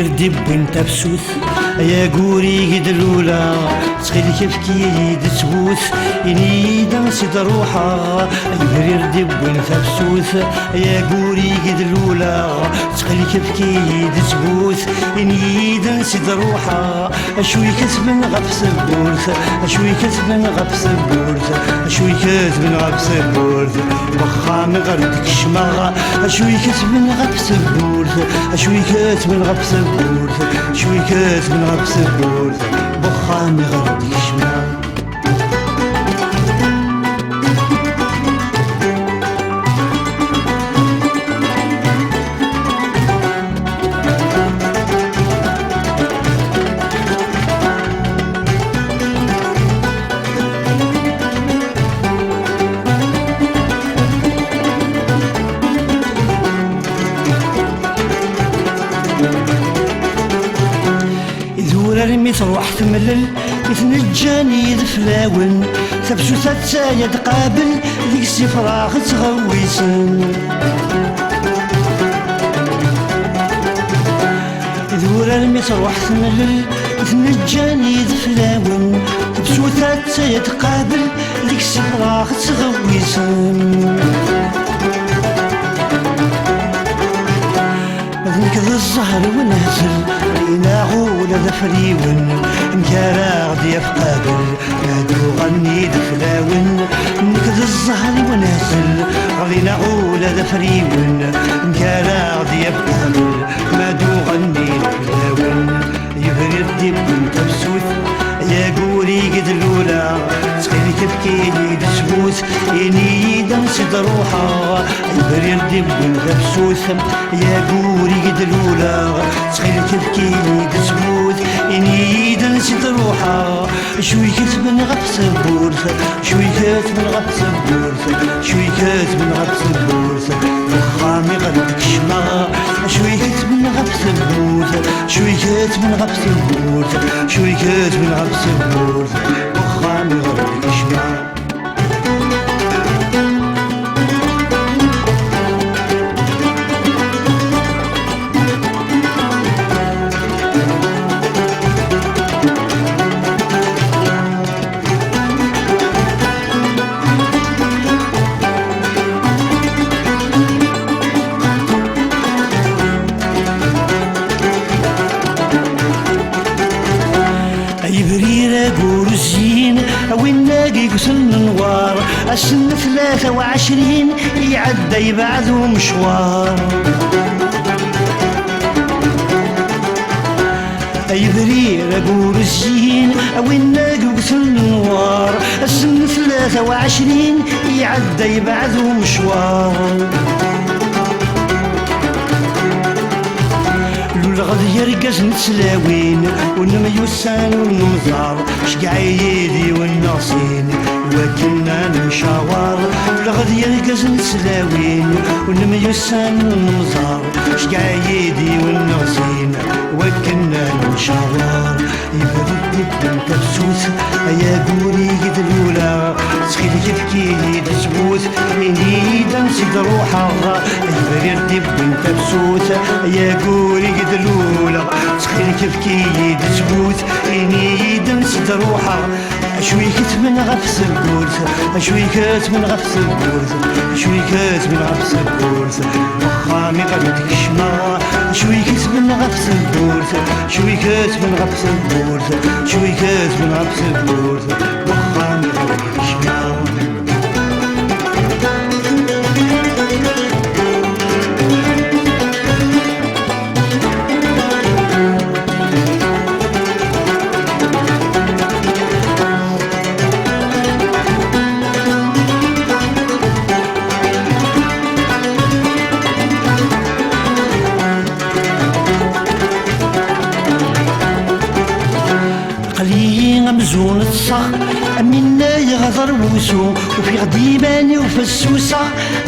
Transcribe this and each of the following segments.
دب وانت بسوث يا قوري قد الاولى تخيل كيف كيد تبوث اني دنسيت روحها يبرير دب وانت بسوث يا قوري قد الاولى تخيل كيف كيد تبوث اني دنسيت روحها شوي كسب غف سبورث شوي كسب غف سبورث شوي كسب غف سبورث وخا من غردك شماغ شوي كسب غف سبورث شوي كسب غف سبورث شوي كسب غف سبورث وخا من غردك شماغ رمي تروح تملل يتنجاني ذفلاون ثبسو ثلاثة تقابل ذيك السفراغ تغويسن ذورا رمي تروح تملل يتنجاني ذفلاون ثبسو ثلاثة تقابل ذيك السفراغ تغويسن نكذ الزهر ونهزل لينا غولة ذفريون مكارا غدي قابل نادو غني دفلاون نكذ الزهر ونهزل لينا غولة ذفريون مكارا غدي قابل نادو غني دفلاون يبري الدب وانت بسوث يا قولي قد الاولى تخيلي تبكيلي تسبوث اني دنسيت روحها يبري الدب وانت بسوث يا قولي قد الاولى تخيلي تبكيلي تسبوث اني دنسيت روحها شوي كتب غف سبورث شوي كتب غف سبورث شوي كتب غف سبورث وخامي غردك شماغ شوي كتب غف سبورث شوي كتب غف سبورث شوي كتب غف سبورث وخامي غردك شماغ يبرير قورزين وين ناقي قسل النوار السن 23 يعدى يبعثوا مشوار يبرير قورزين وين ناقي قسل النوار السن 23 يعدى يبعثوا مشوار الغد يرقص نتسلاوين ونم يوسان ونمزار شقعيدي والناصين وكنا نمشاور الغد يرقص نتسلاوين ونم يوسان ونمزار شقعيدي والناصين وكنا نمشاور يبرد الدم تبسوث يا قولي قد الاولى تخيل تبكيلي تسبوث اني دنسيت روحها يبرد الدم تبسوث يا قولي قد الاولى تخيل تبكيلي تسبوث اني دنسيت روحها شوي كتب غف سبورث شوي كتب غف سبورث شوي كتب غف سبورث وخامي غردك شما شوي كتب غف سبورث شوي كتب غف سبورث شوي كتب غف سبورث وخامي غردك شما مزون الصخ منا يغدر وسو وفي غديماني وفسوسة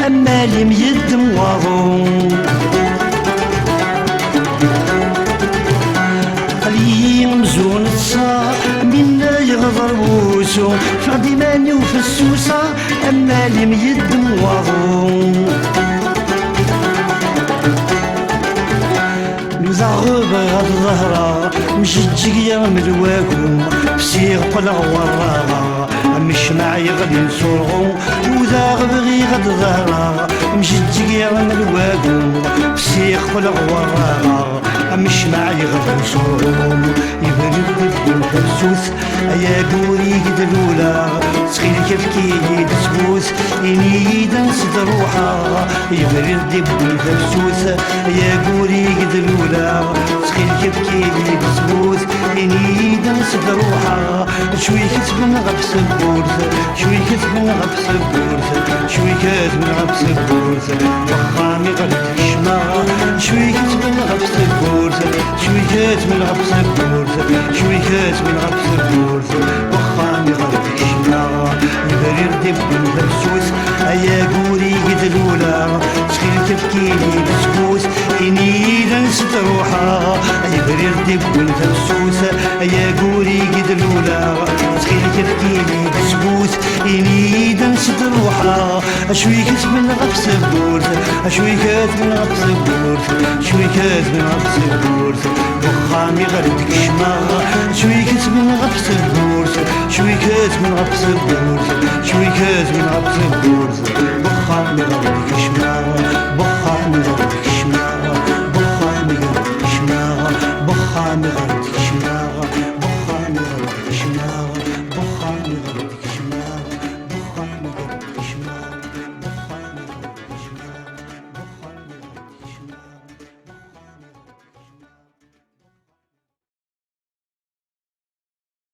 أما اللي ميد مواضو خليه مزون الصخ منا يغدر وسو في غديماني وفسوسة أما اللي ميد مواضو زغب غد ظهرا مشجق يا ملواكم بسيغ قلغ وراغا مش معي غد نصرغو وذا غبغي غد ظهرا مشجق يا ملواكم بسيغ قلغ وراغا مش معي غد نصرغو يبرد بدون خبسوس يا قوري قد الأولى سخيل كفكي دسبوس إني دنسد روحا يبرد بدون خبسوس يا قوري قد الأولى سخيل كفكي دسبوس إني دنسد روحا شوي كتب نغبس بورث شوي كتب نغبس بورث شوي كتب نغبس بورث وخامي غلط الشما شوي كتب نغبس بورث شوي كتب نغبس بورث شوي كتب نغبس بورث وخامي غلط الشما يبرر دب الفرسوس يا قوري قد الأولى شخيل تفكيلي بسكوس إني دنسد روحا يبرر دب الفرسوس يا قوري قد الأولى شخيل تفكيلي بسكوس إني دنسد روحا شوي كتب نغبس بورث شوي كتب نغبس بورث شوي كتب نغبس بورث وخامي غردك شما شوي كتب نغبس بورث شوي كتب نغبس بورث شوي كتب نغبس بورث وخامي غردك